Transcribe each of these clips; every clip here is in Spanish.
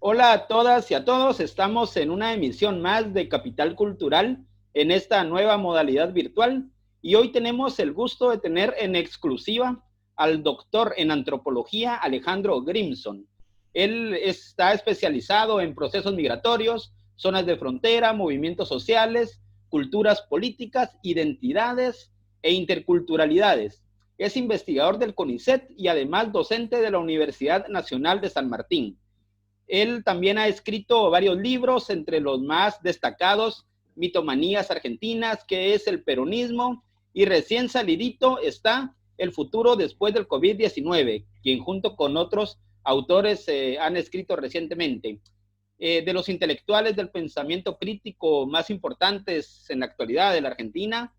Hola a todas y a todos, estamos en una emisión más de Capital Cultural en esta nueva modalidad virtual y hoy tenemos el gusto de tener en exclusiva al doctor en antropología Alejandro Grimson. Él está especializado en procesos migratorios, zonas de frontera, movimientos sociales, culturas políticas, identidades e interculturalidades. Es investigador del CONICET y además docente de la Universidad Nacional de San Martín. Él también ha escrito varios libros, entre los más destacados, Mitomanías Argentinas, que es el peronismo, y recién salidito está El futuro después del COVID-19, quien junto con otros autores han escrito recientemente. De los intelectuales del pensamiento crítico más importantes en la actualidad de la Argentina,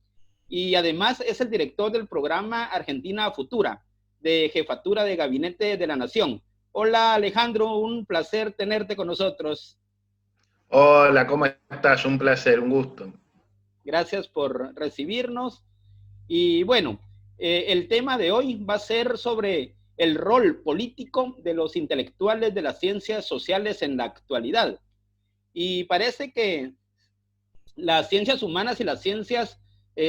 y además es el director del programa Argentina Futura, de Jefatura de Gabinete de la Nación. Hola Alejandro, un placer tenerte con nosotros. Hola, ¿cómo estás? Un placer, un gusto. Gracias por recibirnos. Y bueno, el tema de hoy va a ser sobre el rol político de los intelectuales de las ciencias sociales en la actualidad. Y parece que las ciencias humanas y las ciencias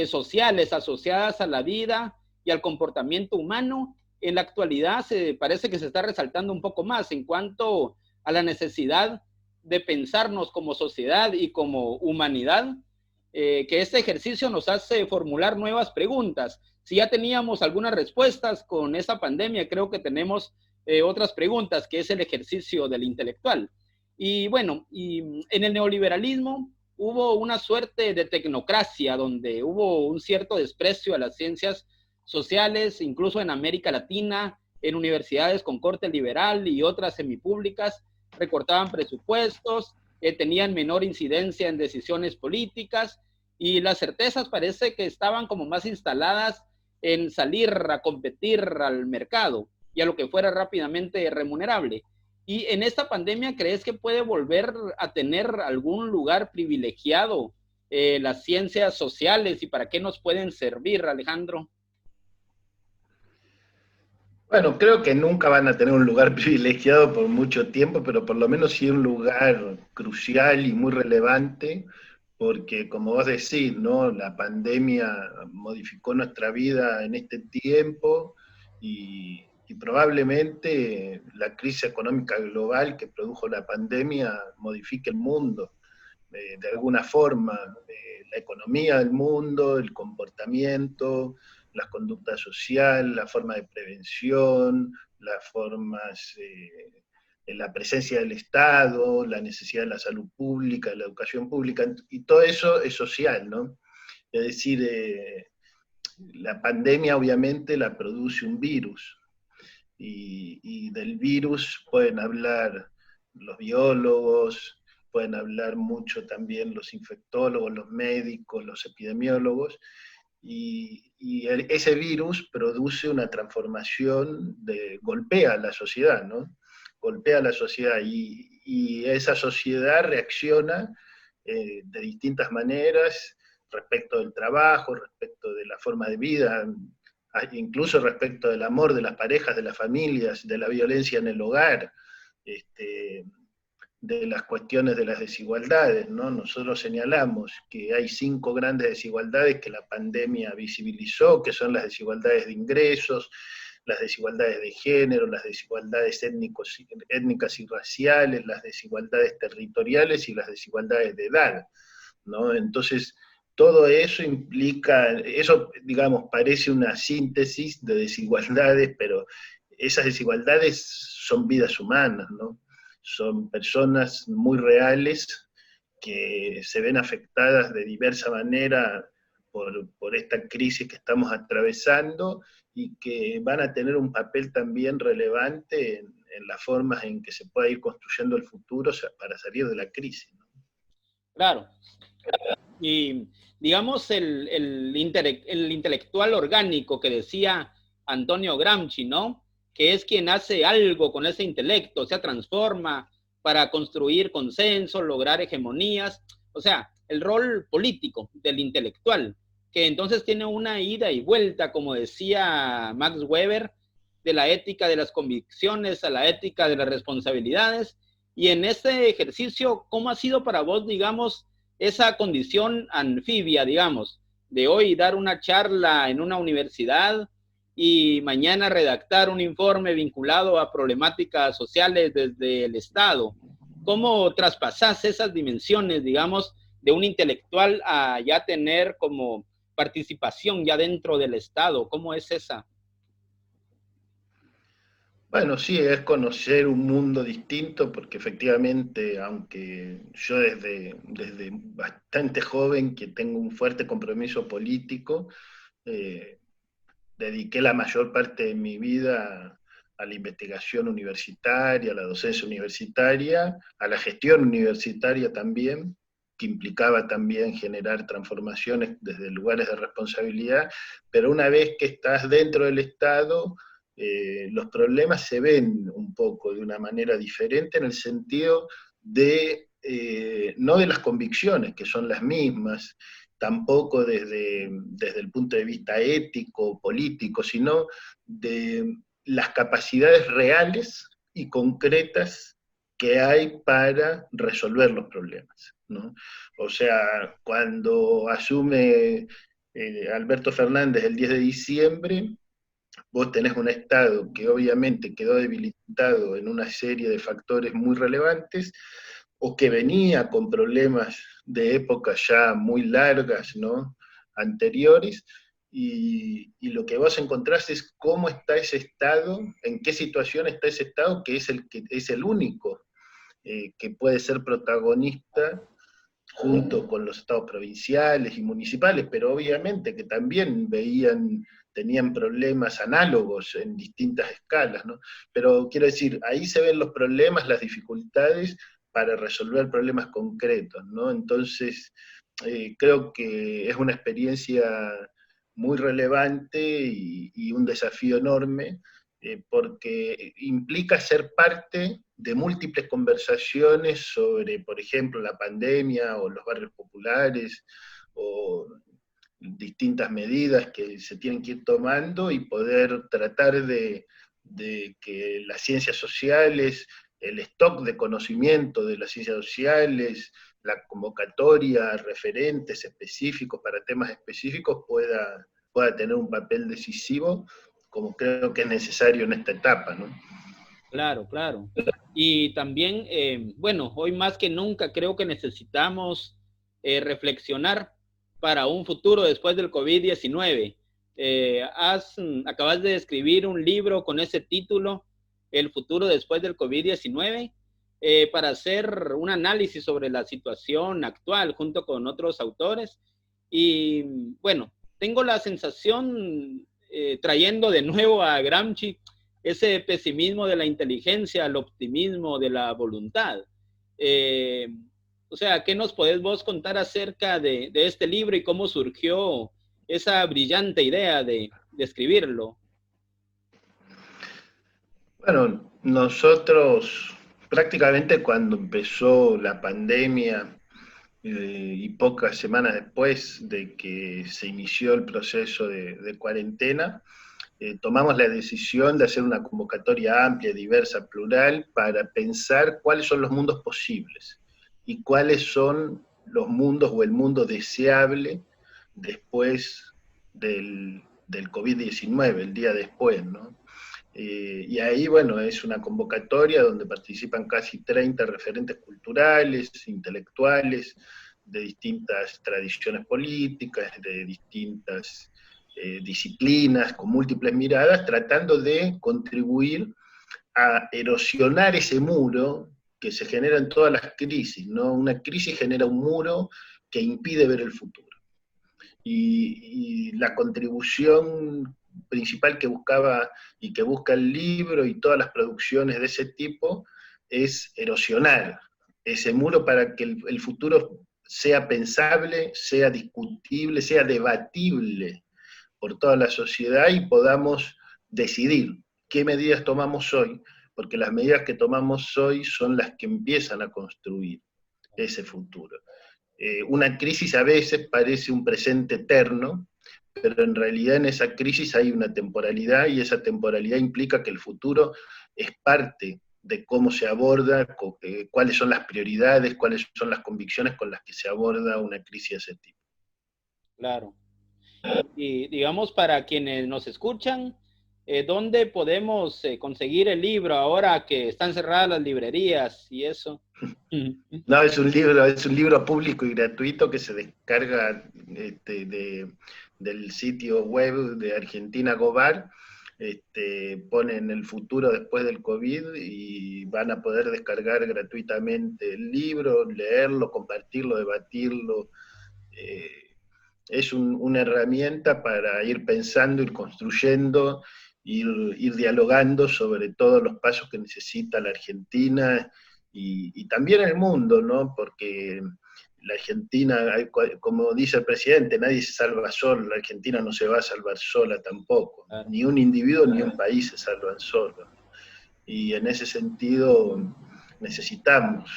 sociales asociadas a la vida y al comportamiento humano, en la actualidad parece que se está resaltando un poco más en cuanto a la necesidad de pensarnos como sociedad y como humanidad, que este ejercicio nos hace formular nuevas preguntas. Si ya teníamos algunas respuestas con esa pandemia, creo que tenemos otras preguntas, que es el ejercicio del intelectual. Y bueno, y en el neoliberalismo hubo una suerte de tecnocracia donde hubo un cierto desprecio a las ciencias sociales, incluso en América Latina, en universidades con corte liberal y otras semipúblicas, recortaban presupuestos, tenían menor incidencia en decisiones políticas y las certezas parece que estaban como más instaladas en salir a competir al mercado y a lo que fuera rápidamente remunerable. Y en esta pandemia, ¿crees que puede volver a tener algún lugar privilegiado las ciencias sociales y para qué nos pueden servir, Alejandro? Bueno, creo que nunca van a tener un lugar privilegiado por mucho tiempo, pero por lo menos sí un lugar crucial y muy relevante, porque como vos decís, ¿no? La pandemia modificó nuestra vida en este tiempo y probablemente la crisis económica global que produjo la pandemia modifique el mundo. De alguna forma, la economía del mundo, el comportamiento, las conductas sociales, la forma de prevención, las formas, la presencia del Estado, la necesidad de la salud pública, de la educación pública, y todo eso es social, ¿no? Es decir, la pandemia obviamente la produce un virus, y del virus pueden hablar los biólogos, pueden hablar mucho también los infectólogos, los médicos, los epidemiólogos, ese virus produce una transformación, golpea a la sociedad, ¿no? Golpea a la sociedad y esa sociedad reacciona de distintas maneras respecto del trabajo, respecto de la forma de vida, incluso respecto del amor de las parejas, de las familias, de la violencia en el hogar, este, de las cuestiones de las desigualdades, ¿no? Nosotros señalamos que hay 5 grandes desigualdades que la pandemia visibilizó, que son las desigualdades de ingresos, las desigualdades de género, las desigualdades étnicas y raciales, las desigualdades territoriales y las desigualdades de edad, ¿no? Entonces, todo eso implica, eso, digamos, parece una síntesis de desigualdades, pero esas desigualdades son vidas humanas, ¿no? Son personas muy reales que se ven afectadas de diversa manera por esta crisis que estamos atravesando y que van a tener un papel también relevante en las formas en que se pueda ir construyendo el futuro para salir de la crisis, ¿no? Claro. Y digamos el intelectual orgánico que decía Antonio Gramsci, ¿no? Que es quien hace algo con ese intelecto, se transforma para construir consenso, lograr hegemonías, o sea, el rol político del intelectual, que entonces tiene una ida y vuelta, como decía Max Weber, de la ética de las convicciones a la ética de las responsabilidades, Y en este ejercicio, ¿cómo ha sido para vos, digamos, esa condición anfibia, digamos, de hoy dar una charla en una universidad y mañana redactar un informe vinculado a problemáticas sociales desde el Estado? ¿Cómo traspasás esas dimensiones, digamos, de un intelectual a ya tener como participación ya dentro del Estado? ¿Cómo es esa? Bueno, sí, es conocer un mundo distinto, porque efectivamente, aunque yo desde bastante joven que tengo un fuerte compromiso político, eh, dediqué la mayor parte de mi vida a la investigación universitaria, a la docencia universitaria, a la gestión universitaria también, que implicaba también generar transformaciones desde lugares de responsabilidad, pero una vez que estás dentro del Estado, los problemas se ven un poco de una manera diferente en el sentido de, no de las convicciones, que son las mismas, tampoco desde el punto de vista ético, político, sino de las capacidades reales y concretas que hay para resolver los problemas, ¿no? O sea, cuando asume Alberto Fernández el 10 de diciembre, vos tenés un Estado que obviamente quedó debilitado en una serie de factores muy relevantes, o que venía con problemas de épocas ya muy largas, ¿no? Anteriores, y lo que vos encontrás es cómo está ese Estado, en qué situación está ese Estado, que es el único que puede ser protagonista junto con los estados provinciales y municipales, pero obviamente que también tenían problemas análogos en distintas escalas, ¿no? Pero quiero decir, ahí se ven los problemas, las dificultades para resolver problemas concretos, ¿no? Entonces, creo que es una experiencia muy relevante y un desafío enorme, porque implica ser parte de múltiples conversaciones sobre, por ejemplo, la pandemia o los barrios populares o distintas medidas que se tienen que ir tomando y poder tratar de que las ciencias sociales, el stock de conocimiento de las ciencias sociales, la convocatoria a referentes específicos para temas específicos pueda tener un papel decisivo, como creo que es necesario en esta etapa, ¿no? Claro, claro. Y también, bueno, hoy más que nunca creo que necesitamos reflexionar para un futuro después del COVID-19. Acabas de escribir un libro con ese título, El futuro después del COVID-19, para hacer un análisis sobre la situación actual junto con otros autores. Y bueno, tengo la sensación, trayendo de nuevo a Gramsci, ese pesimismo de la inteligencia, el optimismo de la voluntad. Eh, o sea, ¿qué nos podés vos contar acerca de este libro y cómo surgió esa brillante idea de escribirlo? Bueno, nosotros prácticamente cuando empezó la pandemia y pocas semanas después de que se inició el proceso de cuarentena, tomamos la decisión de hacer una convocatoria amplia, diversa, plural, para pensar cuáles son los mundos posibles y cuáles son los mundos o el mundo deseable después del COVID-19, el día después, ¿no? Y ahí, bueno, es una convocatoria donde participan casi 30 referentes culturales, intelectuales, de distintas tradiciones políticas, de distintas disciplinas, con múltiples miradas, tratando de contribuir a erosionar ese muro que se genera en todas las crisis, ¿no? Una crisis genera un muro que impide ver el futuro. Y la contribución principal que buscaba y que busca el libro y todas las producciones de ese tipo es erosionar ese muro para que el futuro sea pensable, sea discutible, sea debatible por toda la sociedad y podamos decidir qué medidas tomamos hoy, porque las medidas que tomamos hoy son las que empiezan a construir ese futuro. Una crisis a veces parece un presente eterno, pero en realidad en esa crisis hay una temporalidad y esa temporalidad implica que el futuro es parte de cómo se aborda, cuáles son las prioridades, cuáles son las convicciones con las que se aborda una crisis de ese tipo. Claro. Y digamos, para quienes nos escuchan, ¿dónde podemos conseguir el libro ahora que están cerradas las librerías y eso? No, es un libro público y gratuito que se descarga del sitio web de Argentina Gobar. Ponen el futuro después del COVID y van a poder descargar gratuitamente el libro, leerlo, compartirlo, debatirlo. Eh, es una herramienta para ir pensando, ir construyendo, ir dialogando sobre todos los pasos que necesita la Argentina y también el mundo, ¿no? Porque la Argentina, como dice el presidente, nadie se salva solo, la Argentina no se va a salvar sola tampoco, Claro. ni un individuo ni un país se salvan solos. Y en ese sentido necesitamos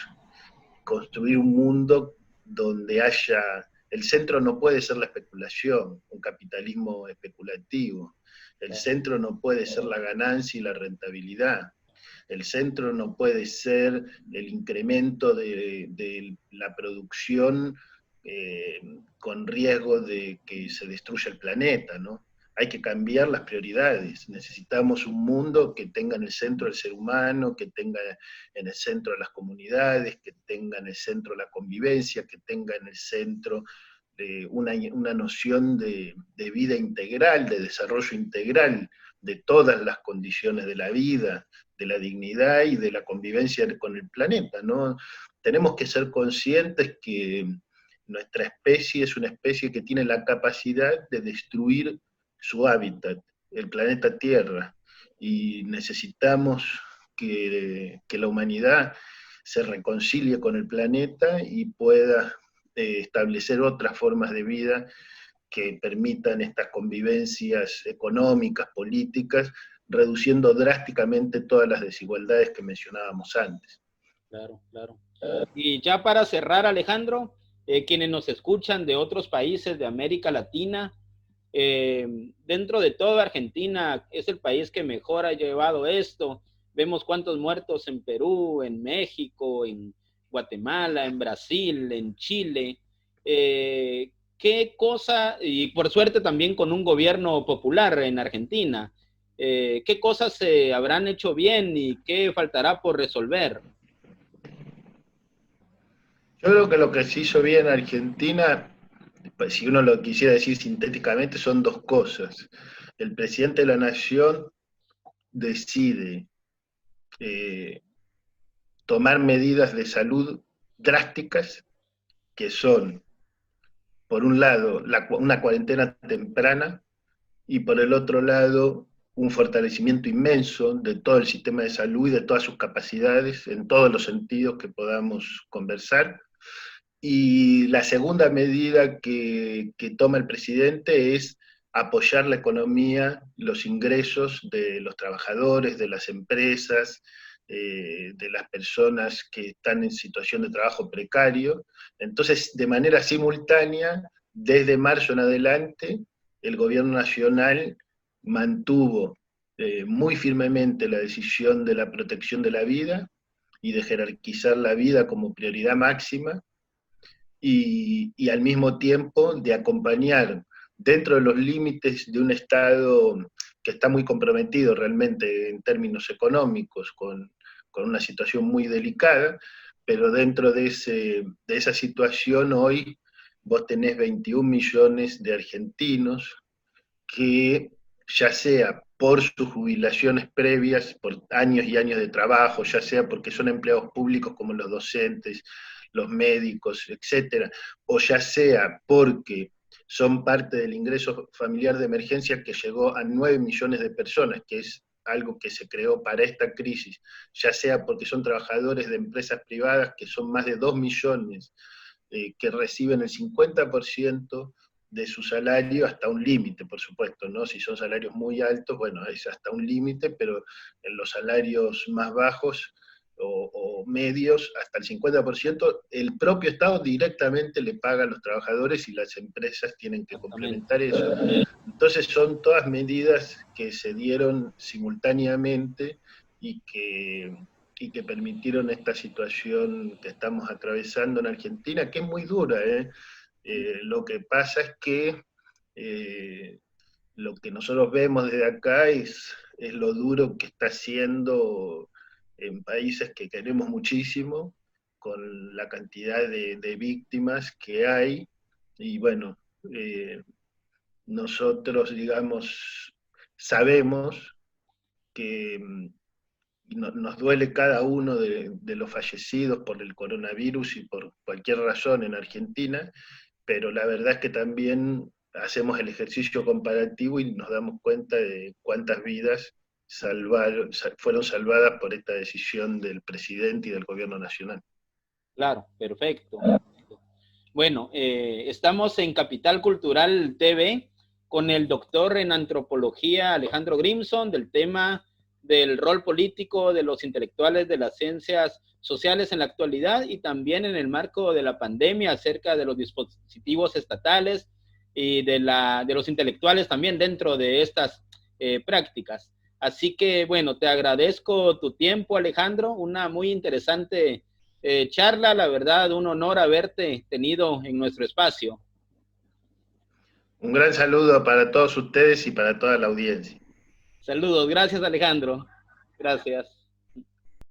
construir un mundo donde haya... El centro no puede ser la especulación, un capitalismo especulativo. El centro no puede ser la ganancia y la rentabilidad. El centro no puede ser el incremento de la producción con riesgo de que se destruya el planeta, ¿no? Hay que cambiar las prioridades. Necesitamos un mundo que tenga en el centro el ser humano, que tenga en el centro las comunidades, que tenga en el centro la convivencia, que tenga en el centro una noción de vida integral, de desarrollo integral de todas las condiciones de la vida, de la dignidad y de la convivencia con el planeta, ¿no? Tenemos que ser conscientes que nuestra especie es una especie que tiene la capacidad de destruir su hábitat, el planeta Tierra, y necesitamos que la humanidad se reconcilie con el planeta y pueda establecer otras formas de vida que permitan estas convivencias económicas, políticas, reduciendo drásticamente todas las desigualdades que mencionábamos antes. Claro, claro. Y ya para cerrar, Alejandro, quienes nos escuchan de otros países de América Latina, dentro de todo Argentina es el país que mejor ha llevado esto. Vemos cuántos muertos en Perú, en México, en Guatemala, en Brasil, en Chile. ¿Qué cosa, y por suerte también con un gobierno popular en Argentina, qué cosas se habrán hecho bien y qué faltará por resolver? Yo creo que lo que se hizo bien en Argentina, pues, si uno lo quisiera decir sintéticamente, son dos cosas. El presidente de la Nación decide tomar medidas de salud drásticas, que son, por un lado, una cuarentena temprana y por el otro lado, un fortalecimiento inmenso de todo el sistema de salud y de todas sus capacidades en todos los sentidos que podamos conversar. Y la segunda medida que toma el presidente es apoyar la economía, los ingresos de los trabajadores, de las empresas, de las personas que están en situación de trabajo precario. Entonces, de manera simultánea, desde marzo en adelante, el gobierno nacional mantuvo muy firmemente la decisión de la protección de la vida y de jerarquizar la vida como prioridad máxima, y al mismo tiempo de acompañar dentro de los límites de un Estado que está muy comprometido realmente en términos económicos, con una situación muy delicada, pero dentro de esa situación hoy vos tenés 21 millones de argentinos que ya sea por sus jubilaciones previas, por años y años de trabajo, ya sea porque son empleados públicos como los docentes, los médicos, etcétera, o ya sea porque son parte del ingreso familiar de emergencia que llegó a 9 millones de personas, que es algo que se creó para esta crisis, ya sea porque son trabajadores de empresas privadas, que son más de 2 millones, que reciben el 50% de su salario hasta un límite, por supuesto, ¿no? Si son salarios muy altos, bueno, es hasta un límite, pero en los salarios más bajos o medios, hasta el 50%, el propio Estado directamente le paga a los trabajadores y las empresas tienen que complementar eso. Entonces son todas medidas que se dieron simultáneamente y que y que permitieron esta situación que estamos atravesando en Argentina, que es muy dura. Lo que pasa es que lo que nosotros vemos desde acá es lo duro que está siendo en países que queremos muchísimo, con la cantidad de víctimas que hay, y bueno, nosotros, digamos, sabemos que nos duele cada uno de los fallecidos por el coronavirus y por cualquier razón en Argentina, pero la verdad es que también hacemos el ejercicio comparativo y nos damos cuenta de cuántas vidas fueron salvadas por esta decisión del presidente y del gobierno nacional. Claro, perfecto. Bueno, estamos en Capital Cultural TV con el doctor en antropología Alejandro Grimson, del tema del rol político de los intelectuales de las ciencias sociales en la actualidad, y también en el marco de la pandemia acerca de los dispositivos estatales y de los intelectuales también dentro de estas prácticas. Así que, bueno, te agradezco tu tiempo, Alejandro, una muy interesante charla, la verdad, un honor haberte tenido en nuestro espacio. Un gran saludo para todos ustedes y para toda la audiencia. Saludos, gracias, Alejandro. Gracias.